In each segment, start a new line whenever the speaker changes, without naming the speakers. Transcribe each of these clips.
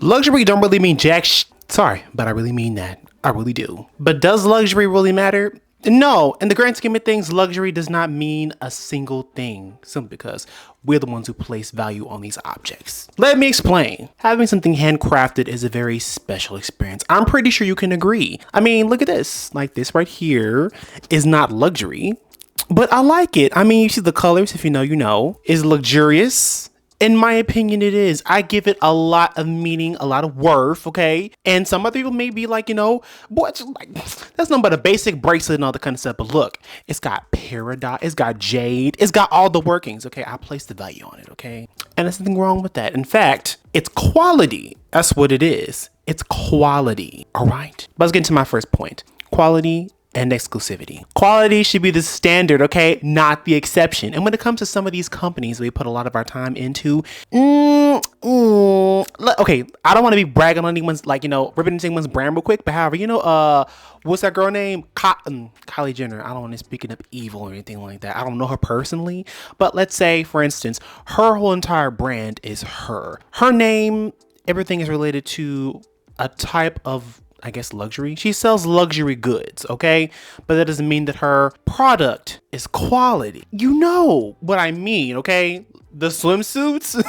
Luxury don't really mean sorry, but I really mean that. I really do. But does luxury really matter? No, in the grand scheme of things, luxury does not mean a single thing, simply because we're the ones who place value on these objects. Let me explain. Having something handcrafted is a very special experience. I'm pretty sure you can agree. I mean, look at this. Like this right here is not luxury, but I like it. I mean, you see the colors, if you know, you know. It's luxurious. In my opinion, it is. I give it a lot of meaning, a lot of worth, okay? And some other people may be like, you know, boy, like, that's nothing but a basic bracelet and all that kind of stuff. But look, it's got peridot, it's got jade, it's got all the workings, okay? I place the value on it, okay? And there's nothing wrong with that. In fact, it's quality. That's what it is. It's quality, all right? But let's get into my first point. Quality and exclusivity. Quality should be the standard, okay? Not the exception. And when it comes to some of these companies we put a lot of our time into, okay, I don't want to be bragging on anyone's, like, you know, ripping into anyone's brand real quick, but however, you know, what's that girl name? Kylie Jenner. I don't want to speak up evil or anything like that. I don't know her personally, but let's say, for instance, her whole entire brand is her. Her name, everything is related to a type of, I guess, luxury. She sells luxury goods, okay? But that doesn't mean that her product is quality. You know what I mean, okay? The swimsuits.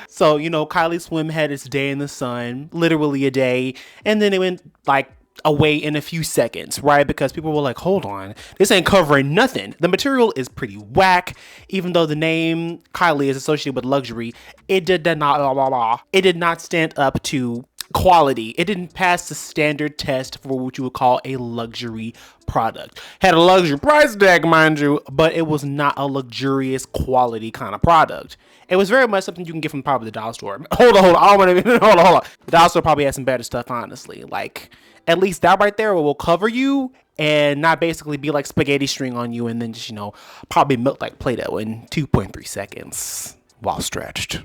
So, you know, Kylie Swim had its day in the sun, literally a day, and then it went like away in a few seconds, right? Because people were like, hold on, this ain't covering nothing. The material is pretty whack. Even though the name Kylie is associated with luxury, it did not stand up to quality. It didn't pass the standard test for what you would call a luxury product. Had a luxury price tag, mind you, but it was not a luxurious quality kind of product. It was very much something you can get from probably the dollar store. Hold on. I don't want to. Hold on. The dollar store probably has some better stuff, honestly. Like, at least that right there will cover you and not basically be like spaghetti string on you and then just, you know, probably melt like Play-Doh in 2.3 seconds while stretched.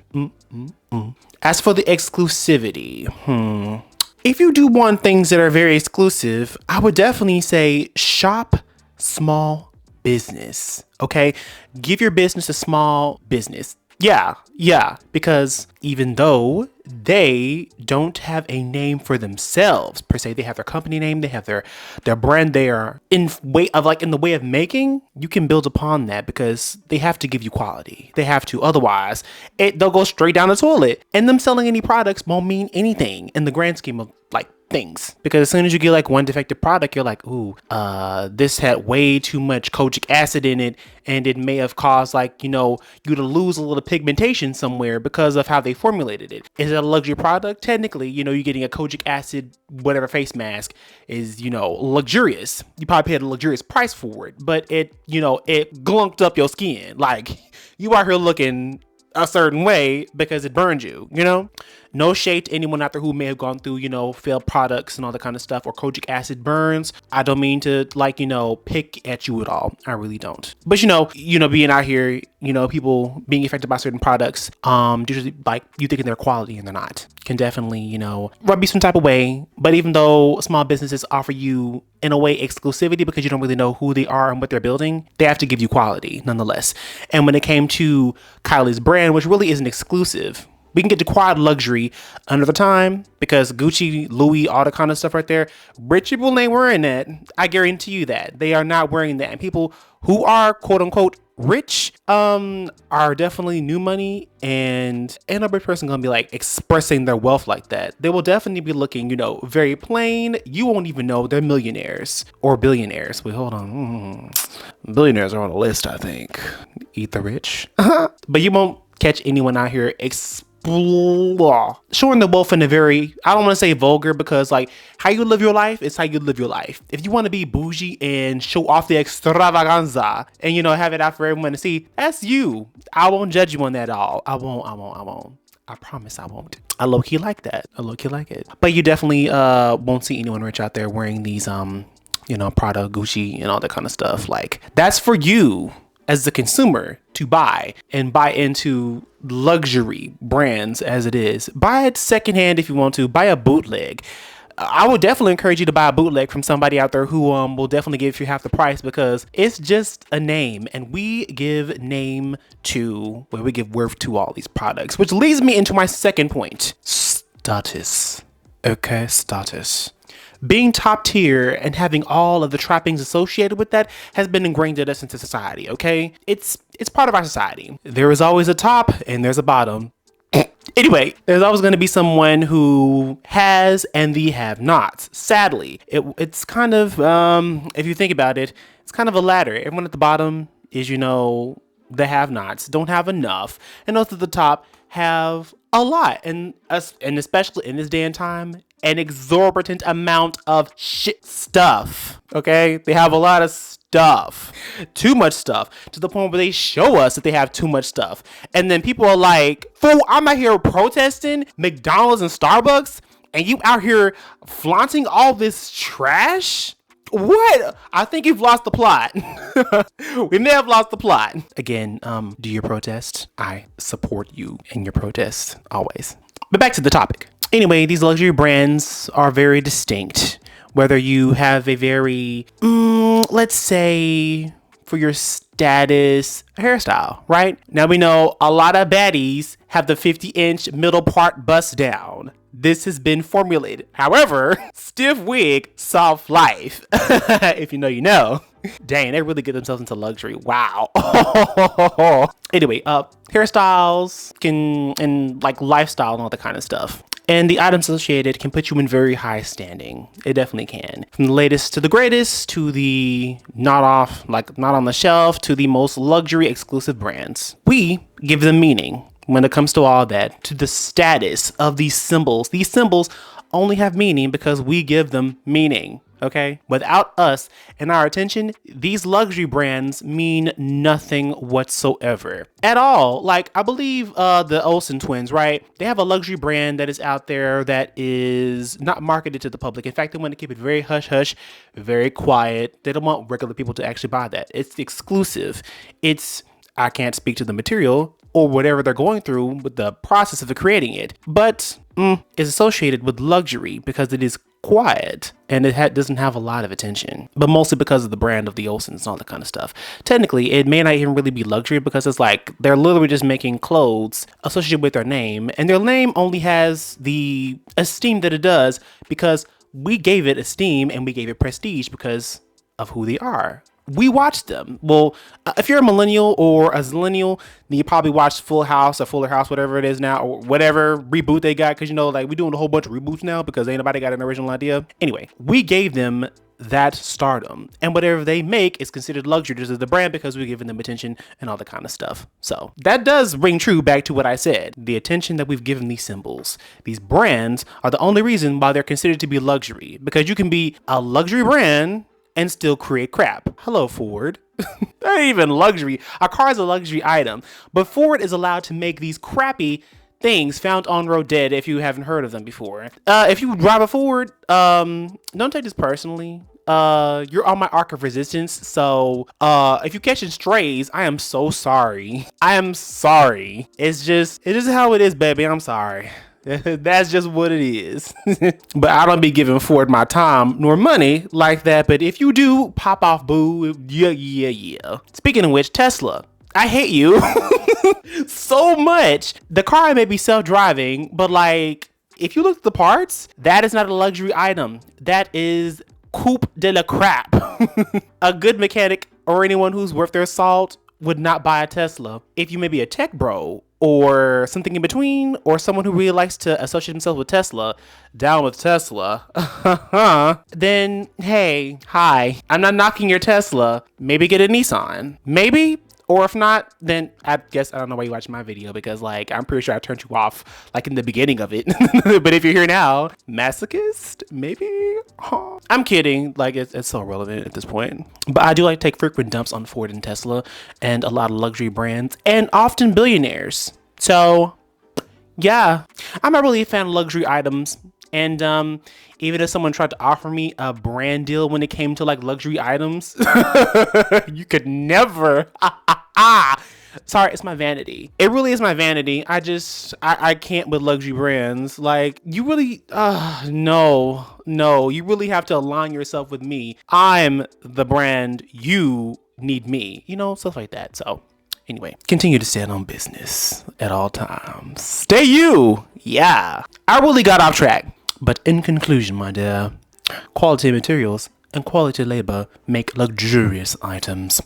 As for the exclusivity, if you do want things that are very exclusive, I would definitely say shop small business, okay? Give your business a small business. Yeah, because even though they don't have a name for themselves per se, they have their company name, they have their brand, they are in the way of making, you can build upon that because they have to give you quality. They have to, otherwise they'll go straight down the toilet, and them selling any products won't mean anything in the grand scheme of like things, because as soon as you get like one defective product, you're like, ooh, this had way too much kojic acid in it, and it may have caused, like, you know, you to lose a little pigmentation somewhere because of how they formulated it. Is it a luxury product? Technically, you know, you're getting a kojic acid whatever face mask is, you know, luxurious. You probably paid a luxurious price for it, but it, you know, it glunked up your skin. Like, you out here looking a certain way because it burned you, you know? No shade to anyone out there who may have gone through, you know, failed products and all that kind of stuff, or kojic acid burns. I don't mean to, like, you know, pick at you at all. I really don't. But, you know, being out here, you know, people being affected by certain products, usually like you thinking they're quality and they're not, can definitely, you know, rub you some type of way. But even though small businesses offer you, in a way, exclusivity because you don't really know who they are and what they're building, they have to give you quality nonetheless. And when it came to Kylie's brand, which really isn't exclusive, we can get to quad luxury another time, because Gucci, Louis, all the kind of stuff right there, rich people ain't wearing that. I guarantee you that. They are not wearing that. And people who are quote unquote rich are definitely new money, and ain't no rich person gonna be like expressing their wealth like that. They will definitely be looking, you know, very plain. You won't even know they're millionaires or billionaires. Wait, hold on. Billionaires are on the list, I think. Eat the rich. But you won't catch anyone out here showing the wealth in a very, I don't want to say vulgar, because like how you live your life is how you live your life. If you want to be bougie and show off the extravaganza and, you know, have it out for everyone to see, that's you. I won't judge you on that at all. I won't. I promise I won't. I low-key like that. I low-key like it. But you definitely won't see anyone rich out there wearing these you know, Prada, Gucci, and all that kind of stuff. Like, that's for you as the consumer to buy and buy into luxury brands as it is. Buy it secondhand if you want to. Buy a bootleg. I would definitely encourage you to buy a bootleg from somebody out there who will definitely give you half the price, because it's just a name, and we give we give worth to all these products, which leads me into my second point. status. Okay, status. Being top tier and having all of the trappings associated with that has been ingrained in us into society, okay? It's part of our society. There is always a top and there's a bottom. Anyway, there's always going to be someone who has and the have-nots. Sadly, it's kind of, if you think about it, it's kind of a ladder. Everyone at the bottom is, the have-nots don't have enough, and those at the top have a lot, and especially in this day and time, an exorbitant amount of shit stuff. Okay, they have a lot of stuff, too much stuff, to the point where they show us that they have too much stuff, and then people are like, "Fool, I'm out here protesting McDonald's and Starbucks, and you out here flaunting all this trash." What? I think you've lost the plot. We may have lost the plot. Again, do your protest. I support you in your protest, always. But back to the topic. Anyway, these luxury brands are very distinct. Whether you have a very, let's say, for your status hairstyle, right? Now we know a lot of baddies have the 50-inch middle part bust down. This has been formulated. However, stiff wig, soft life. If you know, you know. Dang, they really get themselves into luxury. Wow. Anyway, hairstyles and like lifestyle and all that kind of stuff. And the items associated can put you in very high standing. It definitely can. From the latest to the greatest, to the not on the shelf, to the most luxury exclusive brands. We give them meaning. When it comes to all that, to the status of these symbols only have meaning because we give them meaning, okay? Without us and our attention, these luxury brands mean nothing whatsoever at all. Like, I believe the Olsen twins, right? They have a luxury brand that is out there that is not marketed to the public. In fact, they want to keep it very hush-hush, very quiet. They don't want regular people to actually buy that. It's exclusive. I can't speak to the material or whatever they're going through with the process of creating it, but is associated with luxury because it is quiet and it doesn't have a lot of attention, but mostly because of the brand of the Olsens and all that kind of stuff. Technically, it may not even really be luxury because it's like they're literally just making clothes associated with their name, and their name only has the esteem that it does because we gave it esteem and we gave it prestige because of who they are. We watch them. Well, if you're a millennial or a zillennial, then you probably watched Full House or Fuller House, whatever it is now, or whatever reboot they got. Because, we're doing a whole bunch of reboots now because ain't nobody got an original idea. Anyway, we gave them that stardom, and whatever they make is considered luxury to the brand because we're giving them attention and all that kind of stuff. So that does ring true back to what I said. The attention that we've given these symbols, these brands, are the only reason why they're considered to be luxury, because you can be a luxury brand and still create crap. Hello, Ford. That ain't even luxury. A car is a luxury item, but Ford is allowed to make these crappy things found on road dead if you haven't heard of them before. If you drive a Ford, don't take this personally. You're on my arc of resistance, so if you catching strays, I am so sorry. I am sorry. It's just how it is, baby. I'm sorry. That's just what it is. But I don't be giving Ford my time nor money like that. But if you do, pop off, boo. Yeah. Speaking of which, Tesla, I hate you so much. The car may be self-driving, but like, if you look at the parts, that is not a luxury item. That is coupe de la crap. A good mechanic or anyone who's worth their salt would not buy a Tesla. If you may be a tech bro or something in between, or someone who really likes to associate himself with Tesla, down with Tesla, then hey, hi, I'm not knocking your Tesla. Maybe get a Nissan. Maybe. Or if not, then I guess I don't know why you watch my video, because like I'm pretty sure I turned you off like in the beginning of it. But if you're here now, masochist, maybe? Huh. I'm kidding. Like it's so irrelevant at this point. But I do like to take frequent dumps on Ford and Tesla and a lot of luxury brands and often billionaires. So yeah, I'm not really a fan of luxury items. And even if someone tried to offer me a brand deal when it came to like luxury items, you could never. Sorry, it's my vanity. It really is my vanity. I can't with luxury brands. Like, you really, no, you really have to align yourself with me. I'm the brand, you need me, stuff like that. So Anyway, continue to stand on business at all times. Stay you! Yeah. I really got off track. But in conclusion, my dear, quality materials and quality labor make luxurious items.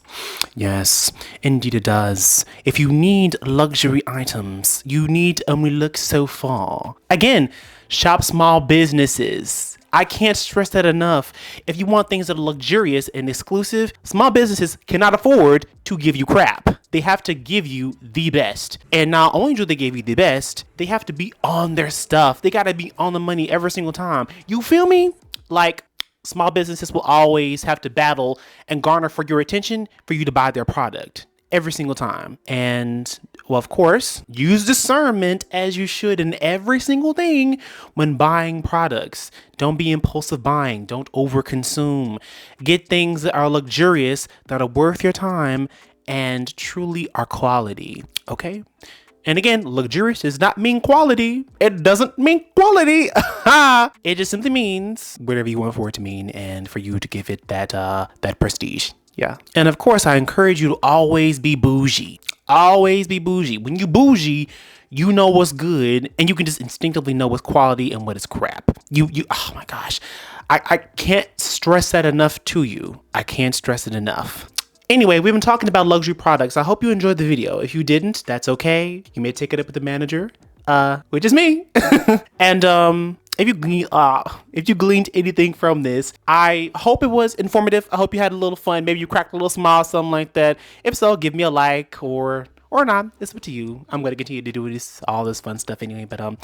Yes, indeed it does. If you need luxury items, you need only look so far. Again, shop small businesses. I can't stress that enough. If you want things that are luxurious and exclusive, small businesses cannot afford to give you crap. They have to give you the best. And not only do they give you the best, they have to be on their stuff. They gotta be on the money every single time. You feel me? Like, small businesses will always have to battle and garner for your attention for you to buy their product every single time. And well, of course, use discernment as you should in every single thing when buying products. Don't be impulsive buying. Don't overconsume. Get things that are luxurious, that are worth your time, and truly are quality. Okay? And again, luxurious does not mean quality. It doesn't mean quality. It just simply means whatever you want for it to mean and for you to give it that prestige. Yeah. And of course, I encourage you to always be bougie. Always be bougie. When you bougie, you know what's good and you can just instinctively know what's quality and what is crap. You oh my gosh. I can't stress that enough to you. I can't stress it enough. Anyway, we've been talking about luxury products. I hope you enjoyed the video. If you didn't, that's okay. You may take it up with the manager, which is me. And if you gleaned anything from this, I hope it was informative. I hope you had a little fun. Maybe you cracked a little smile, something like that. If so, give me a like or not. It's up to you. I'm gonna continue to do all this fun stuff anyway. But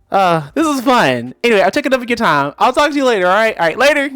this is fun. Anyway, I'll take enough of your time. I'll talk to you later. All right, later.